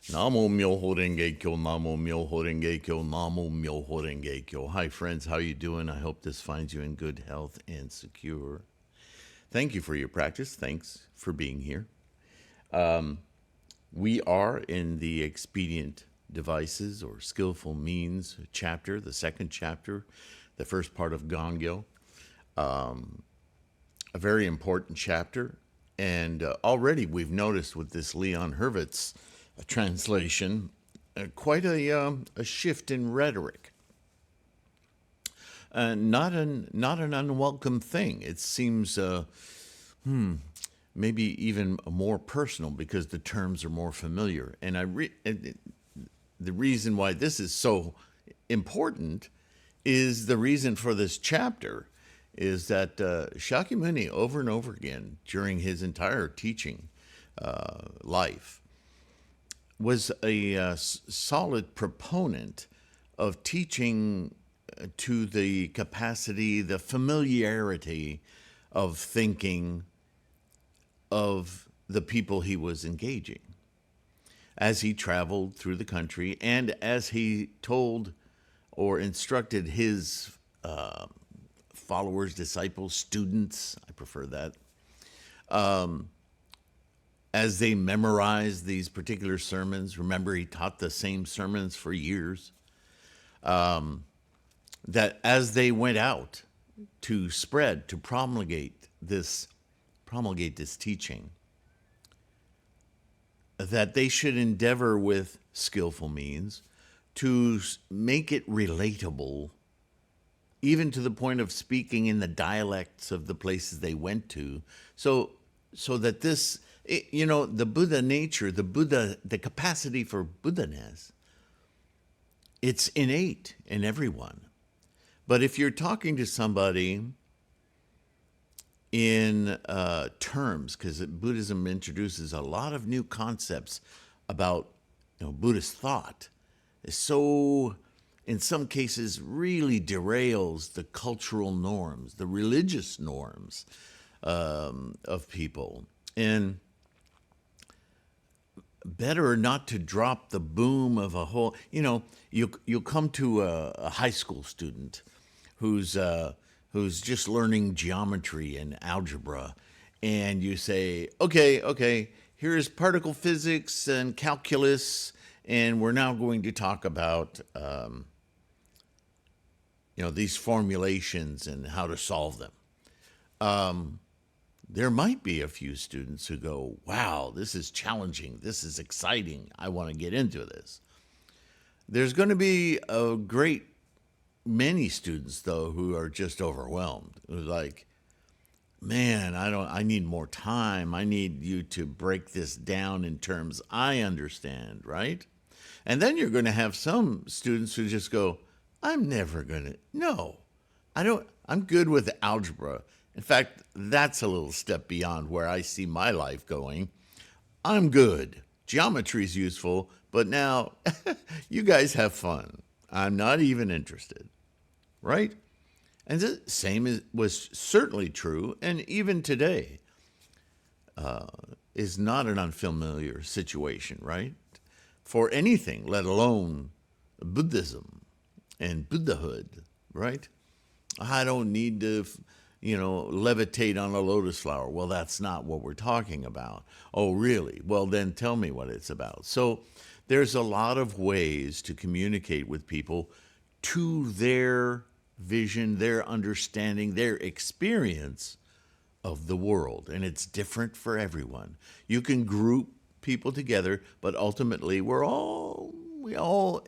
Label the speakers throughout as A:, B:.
A: Namo Myoho Renge Kyo, Namo Myoho Renge Kyo, Namo Myoho Renge Kyo. Hi, friends. How you doing? I hope this finds you in good health and secure. Thank you for your practice. Thanks for being here. We are in the Expedient Devices or Skillful Means chapter, the second chapter, the first part of Gongyo. A very important chapter. And already we've noticed with this Leon Hurvitz translation quite a shift in rhetoric. Not an unwelcome thing. It seems maybe even more personal because the terms are more familiar. And the reason why this is so important is the reason for this chapter is that Shakyamuni over and over again during his entire teaching life was a solid proponent of teaching to the capacity, the familiarity of thinking of the people he was engaging. As he traveled through the country and as he told or instructed his followers, disciples, students, I prefer that, as they memorized these particular sermons. Remember, he taught the same sermons for years. That as they went out to spread, to promulgate this teaching, that they should endeavor with skillful means to make it relatable, even to the point of speaking in the dialects of the places they went to, so that this, the Buddha nature, the capacity for Buddha-ness, it's innate in everyone. But if you're talking to somebody in terms, because Buddhism introduces a lot of new concepts about Buddhist thought, so in some cases really derails the cultural norms, the religious norms of people. And better not to drop the boom of a whole, you'll come to a high school student who's just learning geometry and algebra, and you say, okay, here's particle physics and calculus, and we're now going to talk about these formulations and how to solve them. There might be a few students who go, wow, this is challenging, this is exciting, I want to get into this. There's going to be a great many students, though, who are just overwhelmed. Who's like, man, I need more time. I need you to break this down in terms I understand, right? And then you're going to have some students who just go, I'm good with algebra. In fact, that's a little step beyond where I see my life going. I'm good. Geometry's useful, but now you guys have fun. I'm not even interested, right? And the same was certainly true, and even today is not an unfamiliar situation, right? For anything, let alone Buddhism and Buddhahood, right? I don't need to, levitate on a lotus flower. Well, that's not what we're talking about. Oh, really? Well, then tell me what it's about. So there's a lot of ways to communicate with people to their vision, their understanding, their experience of the world. And it's different for everyone. You can group people together, but ultimately we all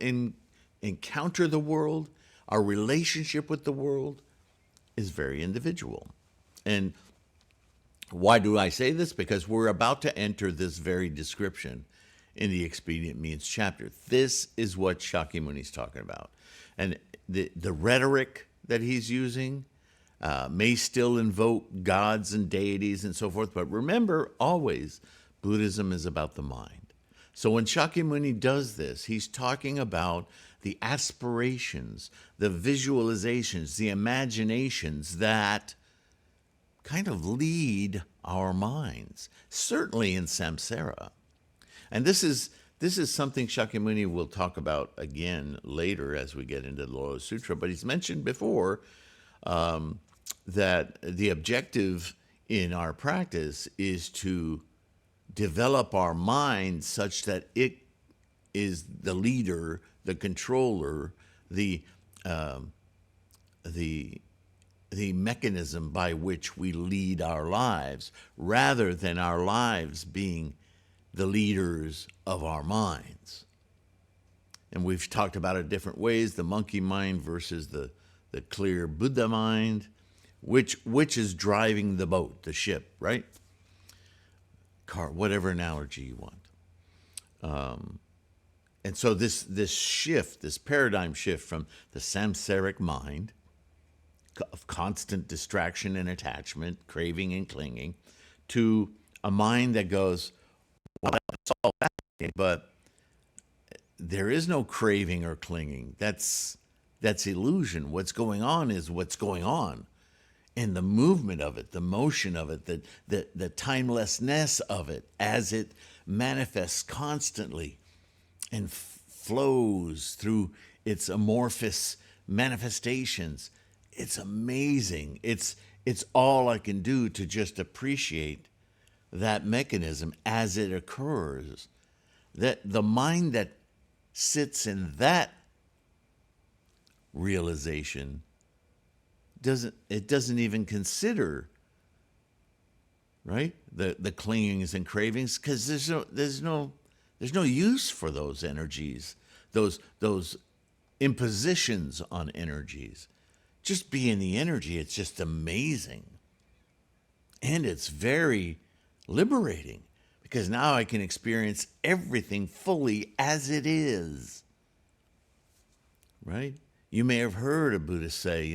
A: encounter the world. Our relationship with the world is very individual. And why do I say this? Because we're about to enter this very description in the Expedient Means chapter. This is what Shakyamuni's talking about. And the rhetoric that he's using may still invoke gods and deities and so forth, but remember, always, Buddhism is about the mind. So when Shakyamuni does this, he's talking about the aspirations, the visualizations, the imaginations that kind of lead our minds, certainly in samsara. And this is this is something Shakyamuni will talk about again later as we get into the Lotus Sutra, but he's mentioned before that the objective in our practice is to develop our mind such that it is the leader, the controller, the mechanism by which we lead our lives, rather than our lives being the leaders of our minds. And we've talked about it different ways, the monkey mind versus the clear Buddha mind, which is driving the boat, the ship, right? Car, whatever analogy you want. And so this shift, this paradigm shift from the samsaric mind of constant distraction and attachment, craving and clinging, to a mind that goes, well, that's all that, but there is no craving or clinging. That's illusion. What's going on is what's going on. And the movement of it, the motion of it, the timelessness of it as it manifests constantly and flows through its amorphous manifestations. It's amazing. It's all I can do to just appreciate that mechanism as it occurs. That the mind that sits in that realization doesn't even consider, right, the clingings and cravings, because there's no use for those energies, those impositions on energies. Just be in the energy. It's just amazing. And it's very liberating, because now I can experience everything fully as it is. Right? You may have heard a Buddhist say,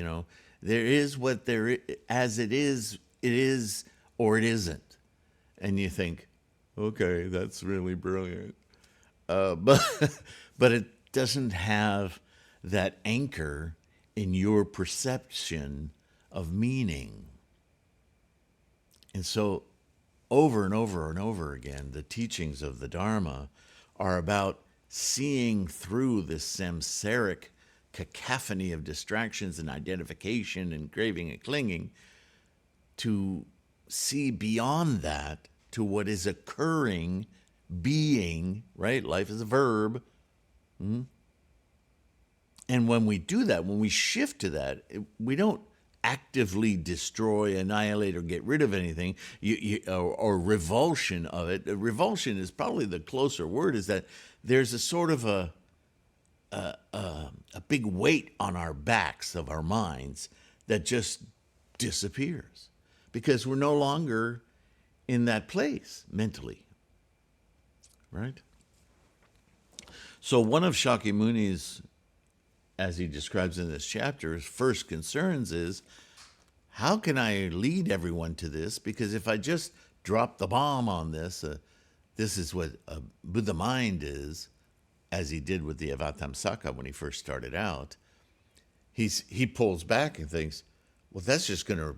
A: there is what there is, as it is, or it isn't. And you think, okay, that's really brilliant. But it doesn't have that anchor in your perception of meaning. And so over and over and over again, the teachings of the Dharma are about seeing through this samsaric cacophony of distractions and identification and craving and clinging, to see beyond that to what is occurring, being, right? Life is a verb. And when we do that, when we shift to that, we don't actively destroy, annihilate, or get rid of anything, or revulsion of it. Revulsion is probably the closer word, is that there's a sort of a big weight on our backs of our minds that just disappears, because we're no longer in that place mentally, right? So one of Shakyamuni's, as he describes in this chapter, his first concerns is, how can I lead everyone to this? Because if I just drop the bomb on this, this is what a Buddha mind is, as he did with the Avatamsaka when he first started out, he pulls back and thinks, well, that's just going to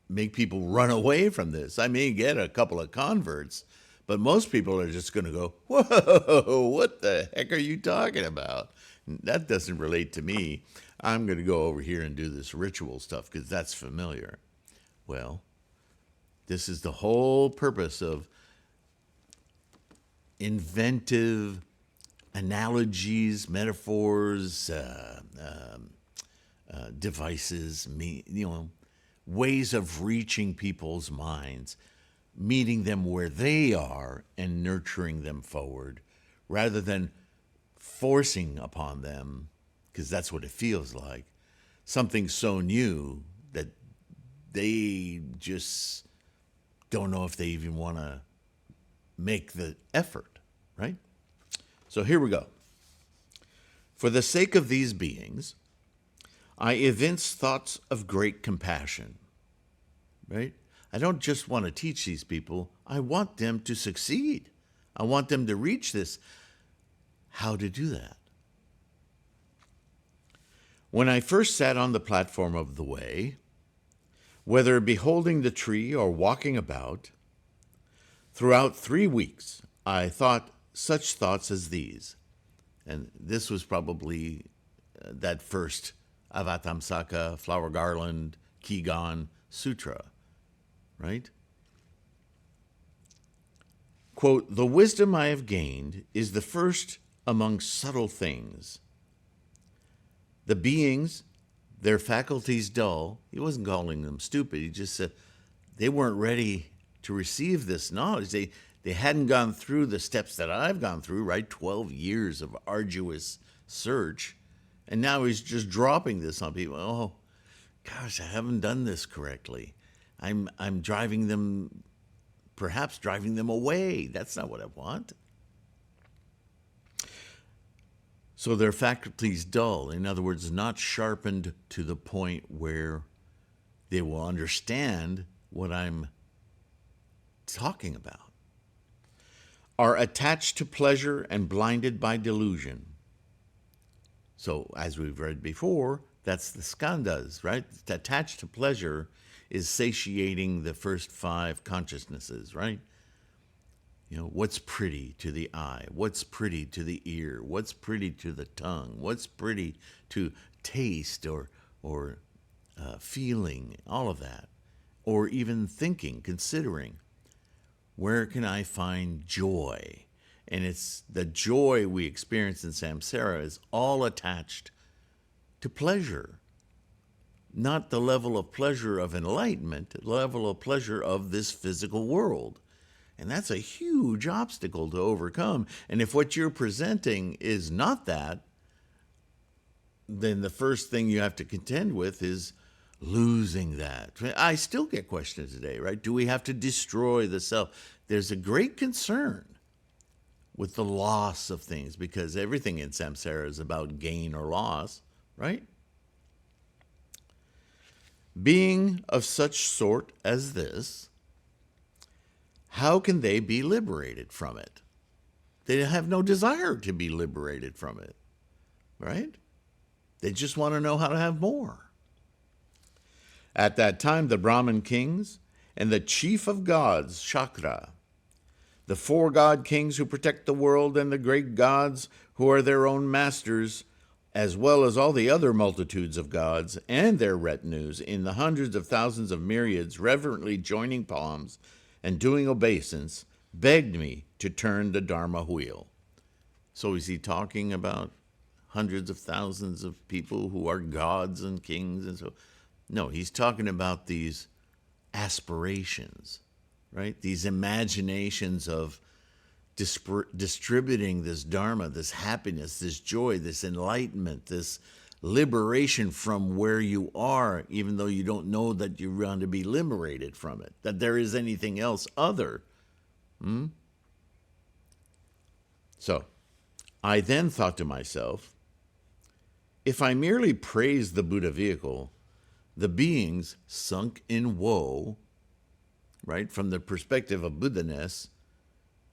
A: make people run away from this. I may get a couple of converts, but most people are just going to go, whoa, what the heck are you talking about? That doesn't relate to me. I'm going to go over here and do this ritual stuff because that's familiar. Well, this is the whole purpose of inventive analogies, metaphors, devices, ways of reaching people's minds, meeting them where they are and nurturing them forward, rather than forcing upon them, because that's what it feels like, something so new that they just don't know if they even want to make the effort, right? So here we go. For the sake of these beings, I evince thoughts of great compassion, right? I don't just want to teach these people. I want them to succeed. I want them to reach this. How to do that? When I first sat on the platform of the way, whether beholding the tree or walking about, throughout 3 weeks, I thought such thoughts as these. And this was probably that first Avatamsaka, Flower Garland, Kigan Sutra, right? Quote, "The wisdom I have gained is the first among subtle things. The beings, their faculties dull." He wasn't calling them stupid. He just said they weren't ready to receive this knowledge. They hadn't gone through the steps that I've gone through, right? 12 years of arduous search. And now he's just dropping this on people. Oh, gosh, I haven't done this correctly. I'm perhaps driving them away. That's not what I want. So their faculties dull. In other words, not sharpened to the point where they will understand what I'm talking about. Are attached to pleasure and blinded by delusion. So, as we've read before, that's the skandhas, right? Attached to pleasure is satiating the first 5 consciousnesses, right? You know, what's pretty to the eye? What's pretty to the ear? What's pretty to the tongue? What's pretty to taste or feeling? All of that. Or even thinking, considering. Where can I find joy? And it's the joy we experience in samsara is all attached to pleasure. Not the level of pleasure of enlightenment, the level of pleasure of this physical world. And that's a huge obstacle to overcome. And if what you're presenting is not that, then the first thing you have to contend with is losing that. I still get questions today, right? Do we have to destroy the self? There's a great concern with the loss of things because everything in samsara is about gain or loss, right? Being of such sort as this, how can they be liberated from it? They have no desire to be liberated from it, right? They just want to know how to have more. At that time, the Brahmin kings and the chief of gods, Shakra, the 4 god kings who protect the world, and the great gods who are their own masters, as well as all the other multitudes of gods and their retinues, in the hundreds of thousands of myriads, reverently joining palms and doing obeisance, begged me to turn the Dharma wheel. So is he talking about hundreds of thousands of people who are gods and kings and so? No, he's talking about these aspirations, right? These imaginations of distributing this dharma, this happiness, this joy, this enlightenment, this liberation from where you are, even though you don't know that you want to be liberated from it, that there is anything else other. So I then thought to myself, if I merely praise the Buddha vehicle, the beings sunk in woe, right, from the perspective of Buddha-ness,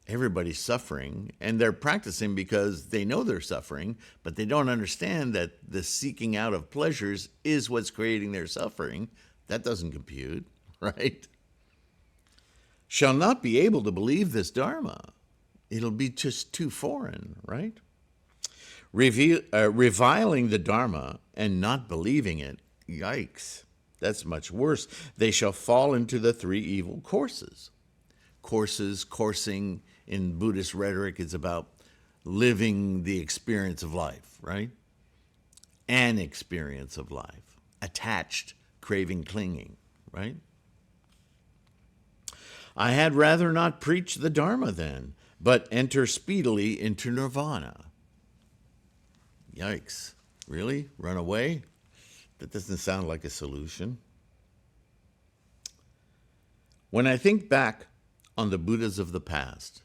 A: everybody's suffering, and they're practicing because they know they're suffering, but they don't understand that the seeking out of pleasures is what's creating their suffering. That doesn't compute, right? Shall not be able to believe this Dharma. It'll be just too foreign, right? Reviling the Dharma and not believing it, yikes, that's much worse. They shall fall into the 3 evil courses. Coursing in Buddhist rhetoric is about living the experience of life, right? An experience of life. Attached, craving, clinging, right? I had rather not preach the Dharma then, but enter speedily into nirvana. Yikes. Really? Run away? That doesn't sound like a solution. When I think back on the Buddhas of the past,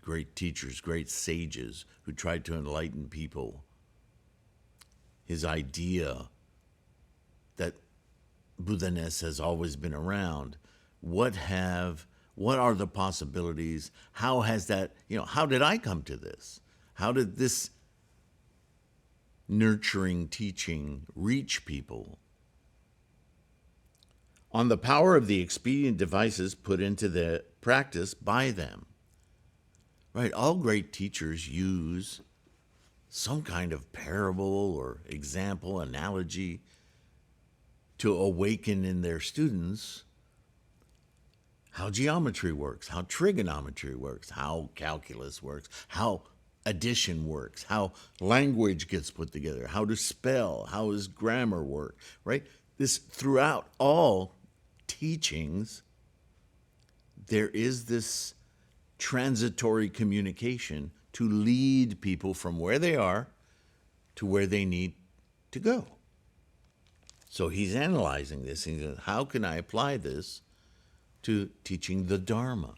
A: great teachers, great sages who tried to enlighten people, his idea that Buddha-ness has always been around, what are the possibilities? How has that, how did I come to this? How did this nurturing teaching reach people? On the power of the expedient devices put into the practice by them. right? All great teachers use some kind of parable or example, analogy to awaken in their students how geometry works, how trigonometry works, how calculus works, how addition works, how language gets put together, how to spell, how does grammar work, right? This throughout all teachings, there is this transitory communication to lead people from where they are to where they need to go. So he's analyzing this. He says, how can I apply this to teaching the Dharma?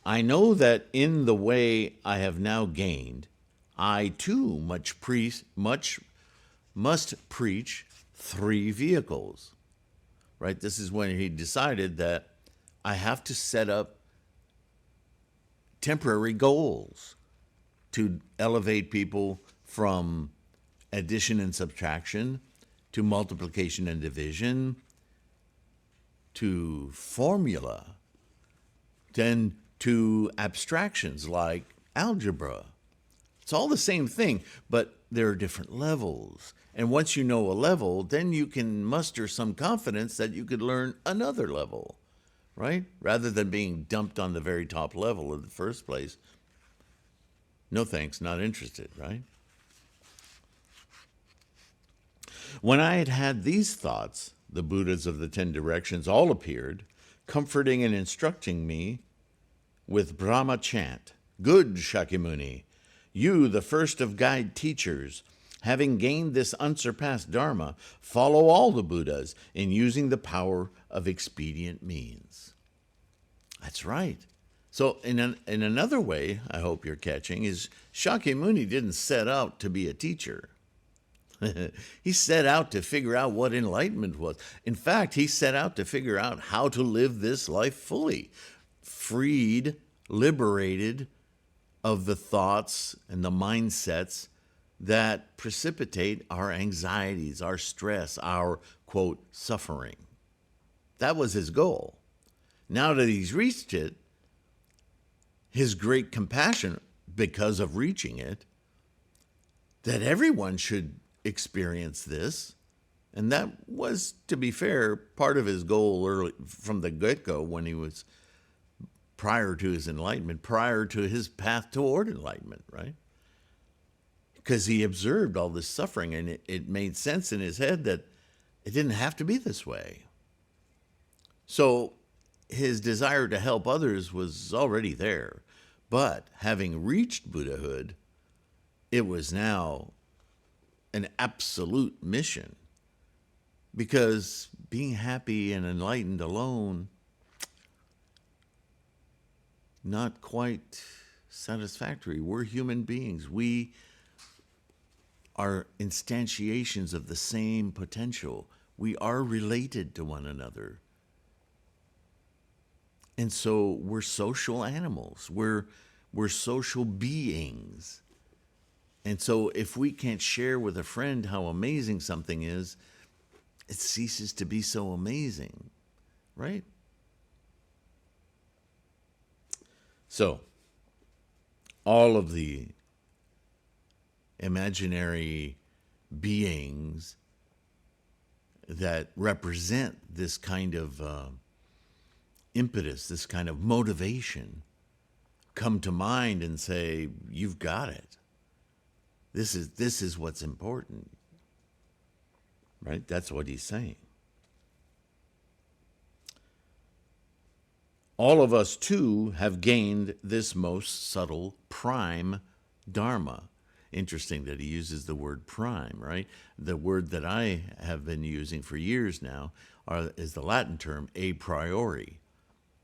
A: I know that in the way I have now gained, I too must preach three vehicles. Right? This is when he decided that I have to set up temporary goals to elevate people from addition and subtraction to multiplication and division to formula, then to abstractions like algebra. It's all the same thing, but there are different levels. And once you know a level, then you can muster some confidence that you could learn another level, right? Rather than being dumped on the very top level in the first place. No thanks, not interested, right? When I had had these thoughts, the Buddhas of the 10 directions all appeared, comforting and instructing me with Brahma chant. Good, Shakyamuni, you, the first of guide teachers, having gained this unsurpassed Dharma, follow all the Buddhas in using the power of expedient means. That's right. So in another way, I hope you're catching, is Shakyamuni didn't set out to be a teacher. He set out to figure out what enlightenment was. In fact, he set out to figure out how to live this life fully, freed, liberated of the thoughts and the mindsets that precipitate our anxieties, our stress, our, quote, suffering. That was his goal. Now that he's reached it, his great compassion, because of reaching it, that everyone should experience this. And that was, to be fair, part of his goal early from the get-go when he was prior to his enlightenment, prior to his path toward enlightenment, right? Because he observed all this suffering, and it made sense in his head that it didn't have to be this way. So his desire to help others was already there. But having reached Buddhahood, it was now an absolute mission. Because being happy and enlightened alone, not quite satisfactory. We're human beings. We are instantiations of the same potential. We are related to one another. And so we're social animals. We're social beings. And so if we can't share with a friend how amazing something is, it ceases to be so amazing, right? So, all of the imaginary beings that represent this kind of impetus, this kind of motivation, come to mind and say, you've got it. This is what's important. Right? That's what he's saying. All of us, too, have gained this most subtle prime Dharma. Interesting that he uses the word prime, right? The word that I have been using for years now is the Latin term a priori,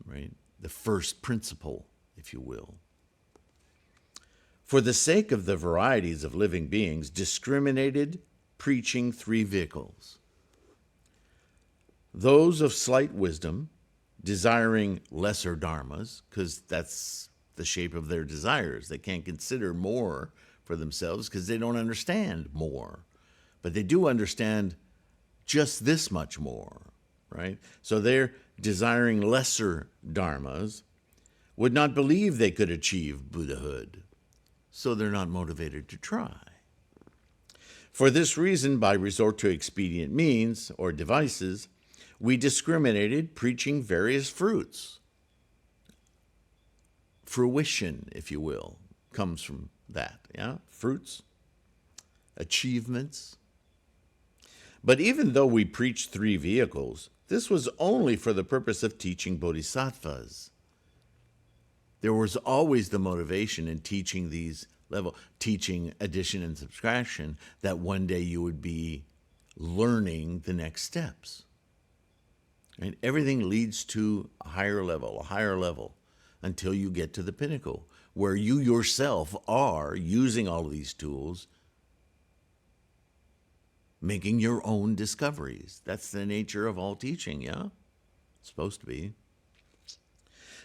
A: right? The first principle, if you will. For the sake of the varieties of living beings, discriminated, preaching three vehicles. Those of slight wisdom, desiring lesser dharmas, because that's the shape of their desires. They can't consider more for themselves because they don't understand more. But they do understand just this much more, right? So they're desiring lesser dharmas, would not believe they could achieve Buddhahood, so they're not motivated to try. For this reason, by resort to expedient means or devices, we discriminated, preaching various fruits. Fruition, if you will, comes from that, yeah? Fruits, achievements. But even though we preached 3 vehicles, this was only for the purpose of teaching bodhisattvas. There was always the motivation in teaching these teaching addition and subtraction, that one day you would be learning the next steps. And everything leads to a higher level, until you get to the pinnacle, where you yourself are using all of these tools, making your own discoveries. That's the nature of all teaching, yeah? It's supposed to be.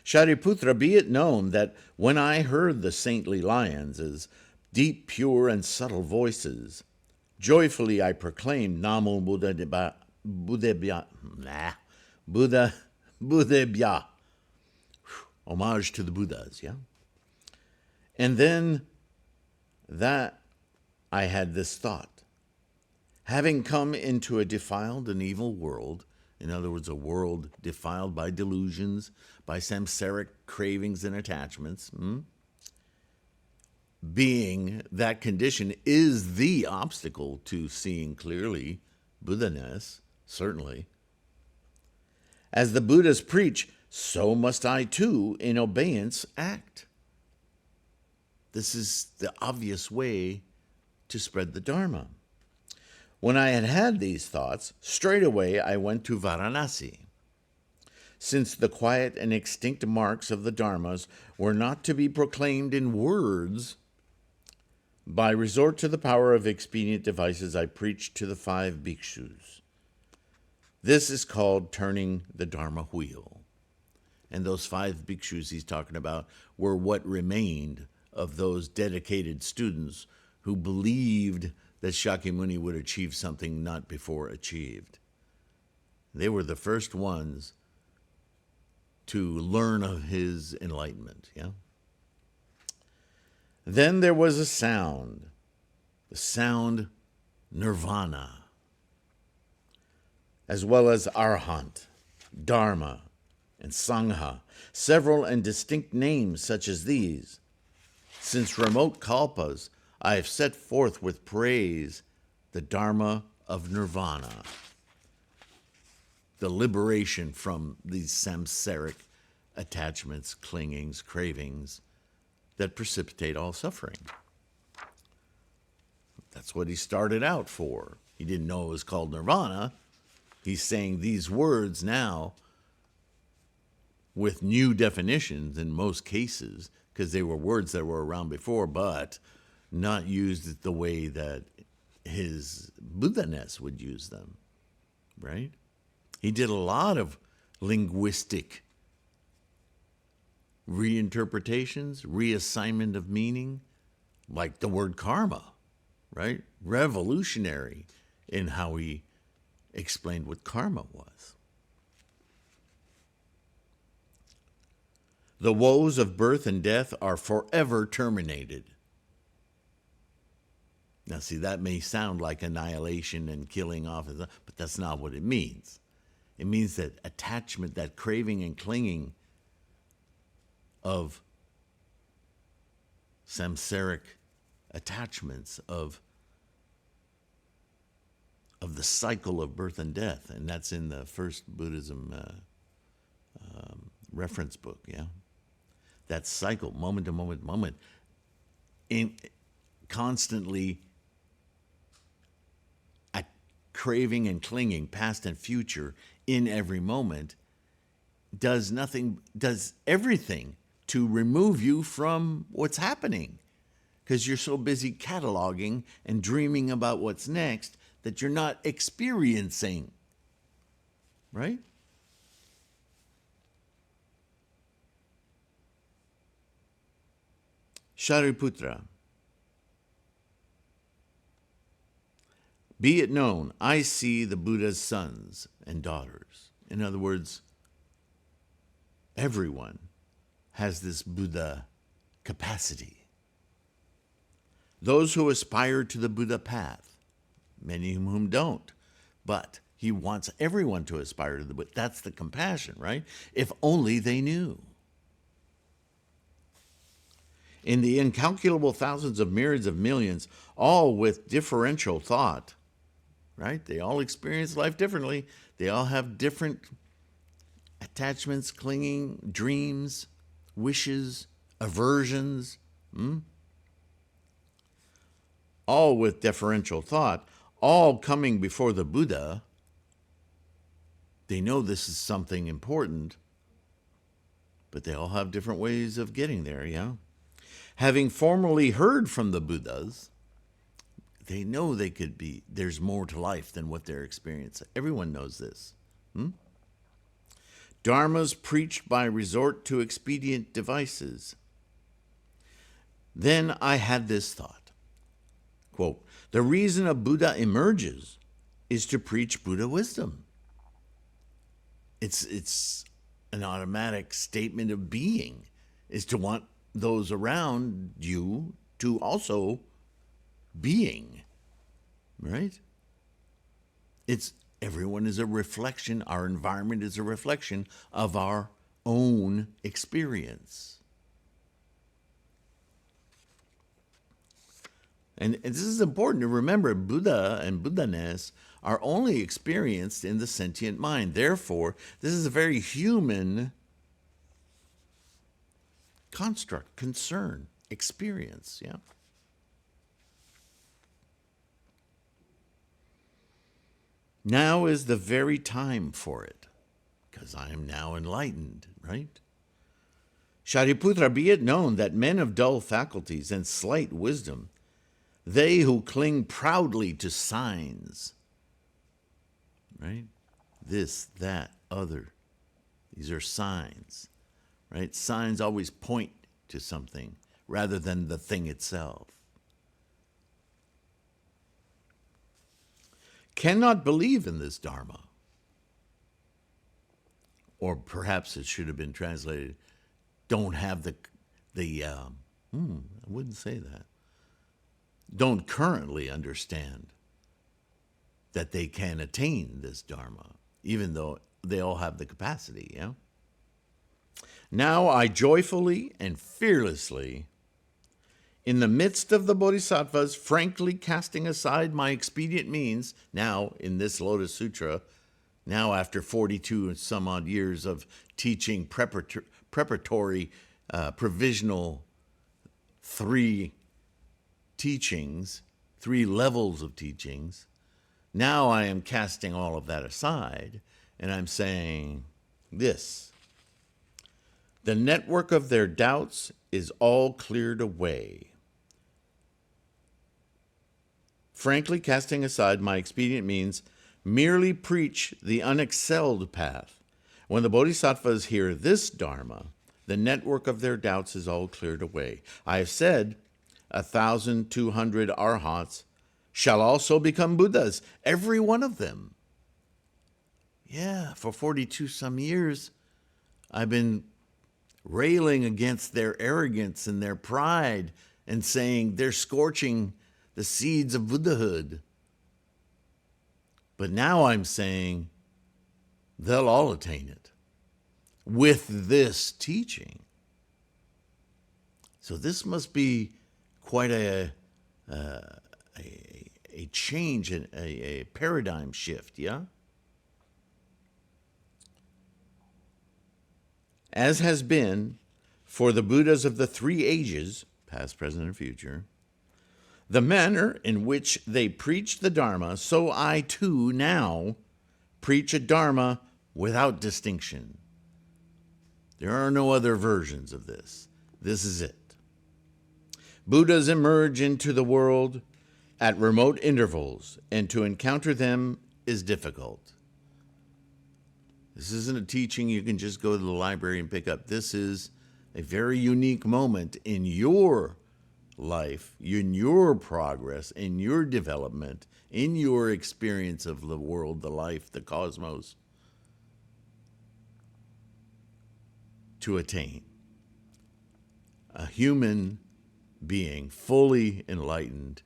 A: Shariputra, be it known that when I heard the saintly lions' deep, pure, and subtle voices, joyfully I proclaimed Namo Buddhaya, Buddhaya, homage to the Buddhas, yeah? And then that I had this thought. Having come into a defiled and evil world, in other words, a world defiled by delusions, by samsaric cravings and attachments, being that condition is the obstacle to seeing clearly Buddha-ness, certainly. As the Buddhas preach, so must I too, in obeyance, act. This is the obvious way to spread the Dharma. When I had had these thoughts, straightway I went to Varanasi. Since the quiet and extinct marks of the Dharmas were not to be proclaimed in words, by resort to the power of expedient devices, I preached to the 5 bhikshus. This is called turning the Dharma wheel. And those 5 bhikshus he's talking about were what remained of those dedicated students who believed that Shakyamuni would achieve something not before achieved. They were the first ones to learn of his enlightenment, yeah? Then there was a sound, the sound nirvana, as well as arhat, dharma, and sangha, several and distinct names such as these. Since remote kalpas, I have set forth with praise the dharma of nirvana, the liberation from these samsaric attachments, clingings, cravings that precipitate all suffering. That's what he started out for. He didn't know it was called nirvana. He's saying these words now with new definitions in most cases, because they were words that were around before, but not used the way that his Buddha-ness would use them, right? He did a lot of linguistic reinterpretations, reassignment of meaning, like the word karma, right? Revolutionary in how he explained what karma was. The woes of birth and death are forever terminated. Now, see, that may sound like annihilation and killing off, but that's not what it means. It means that attachment, that craving and clinging of samsaric attachments of the cycle of birth and death, and that's in the first Buddhism reference book, yeah? That cycle, moment to moment, in constantly craving and clinging, past and future, in every moment, does everything to remove you from what's happening, because you're so busy cataloging and dreaming about what's next that you're not experiencing, right? Shariputra, be it known, I see the Buddha's sons and daughters. In other words, everyone has this Buddha capacity. Those who aspire to the Buddha path, many of whom don't, but he wants everyone to aspire to the Buddha. That's the compassion, right? If only they knew. In the incalculable thousands of myriads of millions, all with differential thought, right? They all experience life differently. They all have different attachments, clinging, dreams, wishes, aversions, all with deferential thought, all coming before the Buddha. They know this is something important, but they all have different ways of getting there, yeah? Having formerly heard from the Buddhas, they know there's more to life than what they're experiencing. Everyone knows this. Dharmas preached by resort to expedient devices. Then I had this thought, quote, the reason a Buddha emerges is to preach Buddha wisdom. It's an automatic statement of being, is to want those around you to also being, right? Everyone is a reflection. Our environment is a reflection of our own experience. And this is important to remember. Buddha and Buddha-ness are only experienced in the sentient mind. Therefore, this is a very human construct, concern, experience, yeah? Now is the very time for it, because I am now enlightened, right? Shariputra, be it known that men of dull faculties and slight wisdom, they who cling proudly to signs, right? This, that, other, these are signs, right? Signs always point to something rather than the thing itself. Cannot believe in this Dharma. Or perhaps it should have been translated, don't have I wouldn't say that. Don't currently understand that they can attain this Dharma, even though they all have the capacity, yeah? Now I joyfully and fearlessly, in the midst of the bodhisattvas, frankly casting aside my expedient means, now in this Lotus Sutra, now after 42 and some odd years of teaching preparatory, provisional 3 teachings, 3 levels of teachings, now I am casting all of that aside, and I'm saying this: the network of their doubts is all cleared away. Frankly casting aside my expedient means, merely preach the unexcelled path. When the bodhisattvas hear this Dharma, the network of their doubts is all cleared away. I have said 1,200 arhats shall also become Buddhas, every one of them. Yeah, for 42 some years, I've been railing against their arrogance and their pride and saying they're scorching the seeds of Buddhahood. But now I'm saying they'll all attain it with this teaching. So this must be quite a change, a paradigm shift, yeah? As has been for the Buddhas of the 3 ages, past, present, and future, the manner in which they preached the Dharma, so I too now preach a Dharma without distinction. There are no other versions of this. This is it. Buddhas emerge into the world at remote intervals, and to encounter them is difficult. This isn't a teaching you can just go to the library and pick up. This is a very unique moment in your life, in your progress, in your development, in your experience of the world, the life, the cosmos, to attain. a human being, fully enlightened,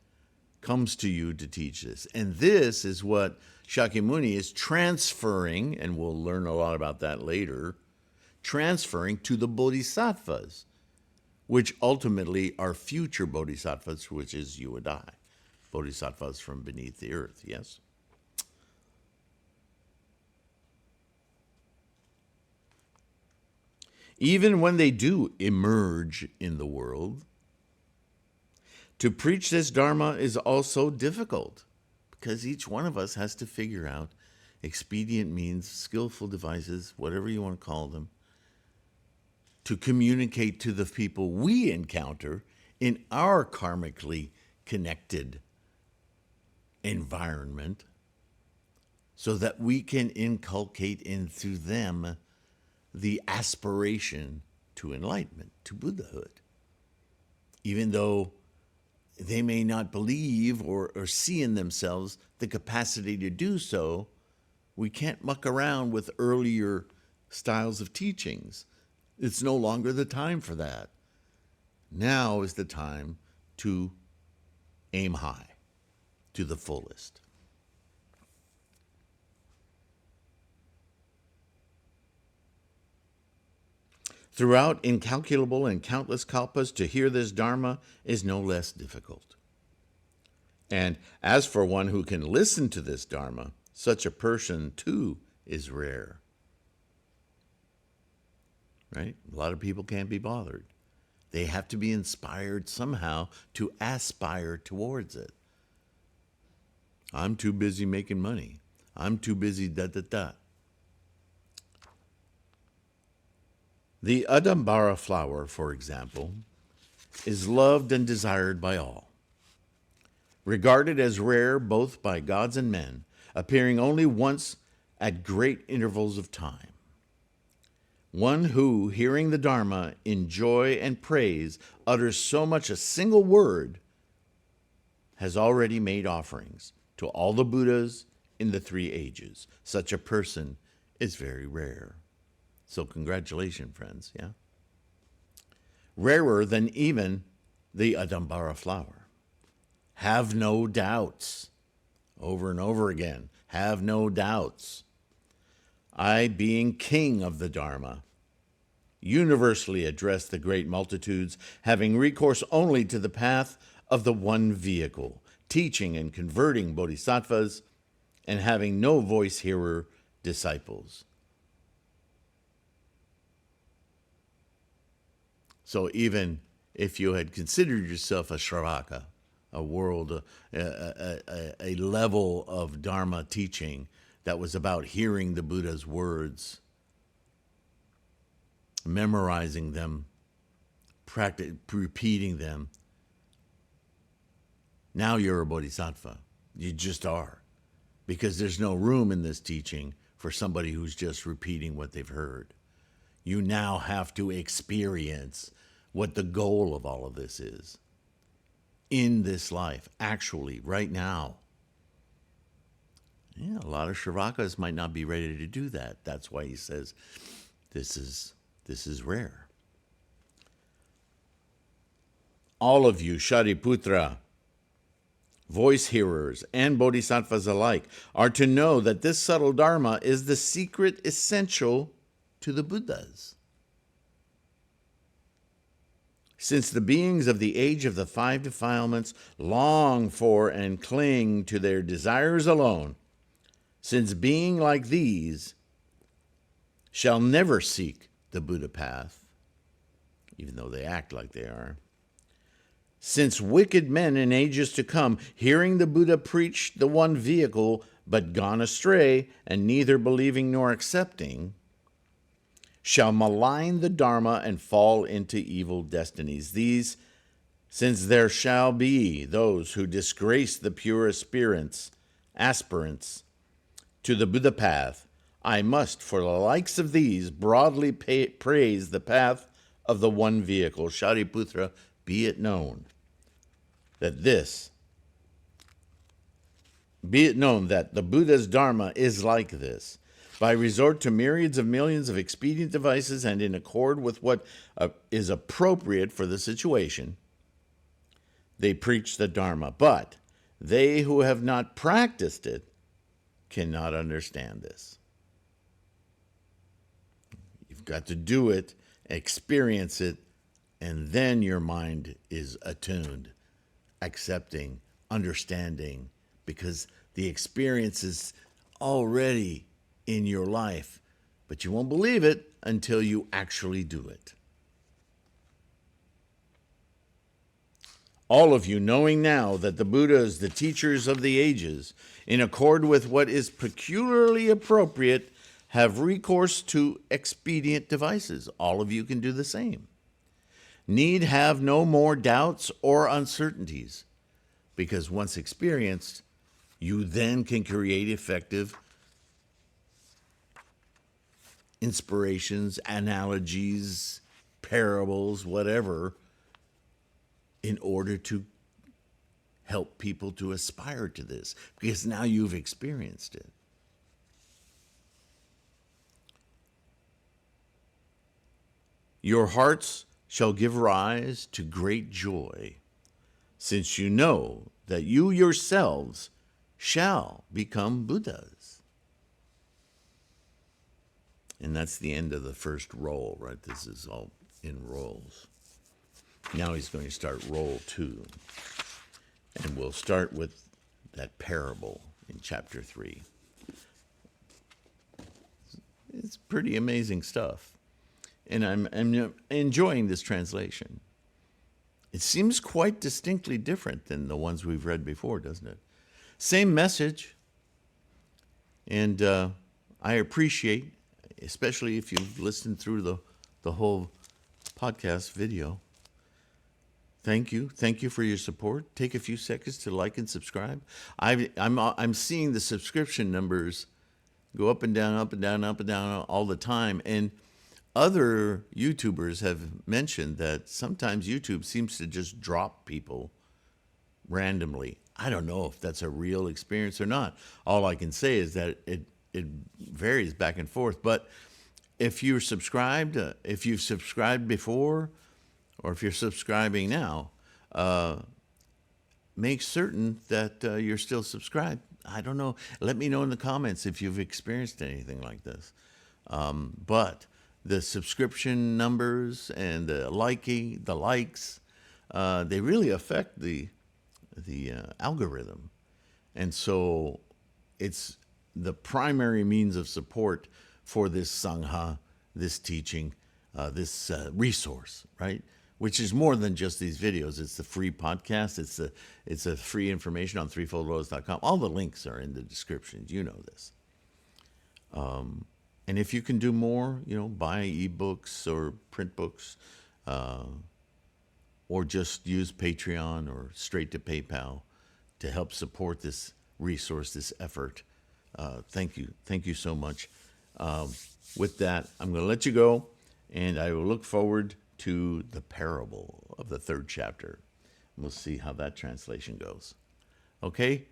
A: comes to you to teach this. And this is what Shakyamuni is transferring, and we'll learn a lot about that later, transferring to the bodhisattvas, which ultimately are future bodhisattvas, which is you and I. Bodhisattvas from beneath the earth, yes? Even when they do emerge in the world, to preach this Dharma is also difficult because each one of us has to figure out expedient means, skillful devices, whatever you want to call them, to communicate to the people we encounter in our karmically connected environment so that we can inculcate into them the aspiration to enlightenment, to Buddhahood. Even though they may not believe or see in themselves the capacity to do so, we can't muck around with earlier styles of teachings. It's no longer the time for that. Now is the time to aim high, to the fullest. Throughout incalculable and countless kalpas, to hear this Dharma is no less difficult. And as for one who can listen to this Dharma, such a person too is rare. Right? A lot of people can't be bothered. They have to be inspired somehow to aspire towards it. I'm too busy making money. I'm too busy da-da-da. The Adambara flower, for example, is loved and desired by all. Regarded as rare both by gods and men, appearing only once at great intervals of time. One who, hearing the Dharma in joy and praise, utters so much a single word, has already made offerings to all the Buddhas in the 3 ages. Such a person is very rare. So congratulations, friends, yeah? Rarer than even the Adambara flower. Have no doubts. Over and over again, have no doubts. I, being king of the Dharma, universally address the great multitudes, having recourse only to the path of the one vehicle, teaching and converting bodhisattvas, and having no voice-hearer disciples. So even if you had considered yourself a Shravaka, a world, a level of Dharma teaching that was about hearing the Buddha's words, memorizing them, repeating them, now you're a bodhisattva. You just are. Because there's no room in this teaching for somebody who's just repeating what they've heard. You now have to experience what the goal of all of this is in this life, actually, right now. Yeah, a lot of Shravakas might not be ready to do that. That's why he says this is rare. All of you, Shariputra, voice hearers and bodhisattvas alike, are to know that this subtle Dharma is the secret essential to the Buddhas. Since the beings of the age of the 5 defilements long for and cling to their desires alone, since being like these shall never seek the Buddha path, even though they act like they are, since wicked men in ages to come, hearing the Buddha preach the one vehicle, but gone astray, and neither believing nor accepting, shall malign the Dharma and fall into evil destinies. These, since there shall be those who disgrace the pure aspirants to the Buddha path, I must, for the likes of these, broadly praise the path of the one vehicle. Shariputra, be it known that the Buddha's Dharma is like this. by resort to myriads of millions of expedient devices and in accord with what is appropriate for the situation, they preach the Dharma. But they who have not practiced it cannot understand this. You've got to do it, experience it, and then your mind is attuned, accepting, understanding, because the experience is already in your life, but you won't believe it until you actually do it. All of you, knowing now that the Buddhas, the teachers of the ages, in accord with what is peculiarly appropriate, have recourse to expedient devices. All of you can do the same. Need have no more doubts or uncertainties, because once experienced, you then can create effective inspirations, analogies, parables, whatever, in order to help people to aspire to this, because now you've experienced it. Your hearts shall give rise to great joy, since you know that you yourselves shall become Buddhas. And that's the end of the first roll, right? This is all in rolls. Now he's going to start roll 2. And we'll start with that parable in chapter 3. It's pretty amazing stuff. And I'm enjoying this translation. It seems quite distinctly different than the ones we've read before, doesn't it? Same message. And I appreciate, especially if you've listened through the whole podcast video. Thank you. Thank you for your support. Take a few seconds to like and subscribe. I'm seeing the subscription numbers go up and down, up and down, up and down all the time. And other YouTubers have mentioned that sometimes YouTube seems to just drop people randomly. I don't know if that's a real experience or not. All I can say is that it varies back and forth. But if you're subscribed, if you've subscribed before, or if you're subscribing now, make certain that you're still subscribed. I don't know. Let me know in the comments if you've experienced anything like this. But the subscription numbers and the likes, they really affect the algorithm. And so it's the primary means of support for this Sangha, this teaching, this resource, right? Which is more than just these videos. It's the free podcast. It's a free information on threefoldlotus.com. All the links are in the descriptions. You know this. And if you can do more, buy ebooks or print books, or just use Patreon or straight to PayPal to help support this resource, this effort. Thank you. Thank you so much. With that, I'm going to let you go, and I will look forward to the parable of the 3rd chapter. We'll see how that translation goes. Okay?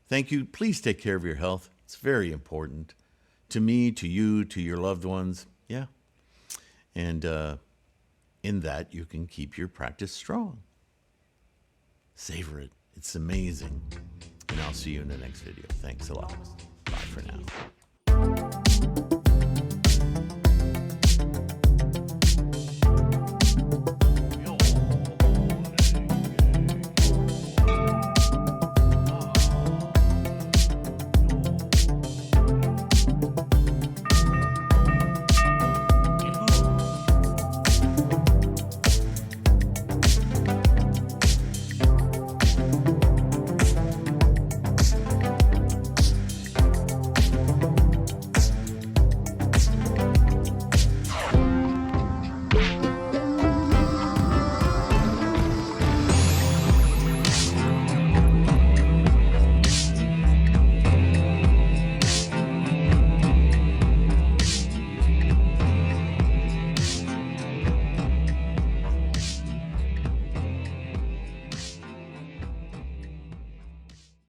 A: Thank you. Please take care of your health. It's very important to me, to you, to your loved ones. Yeah. And in that, you can keep your practice strong. Savor it. It's amazing. And I'll see you in the next video. Thanks a lot. Bye for now.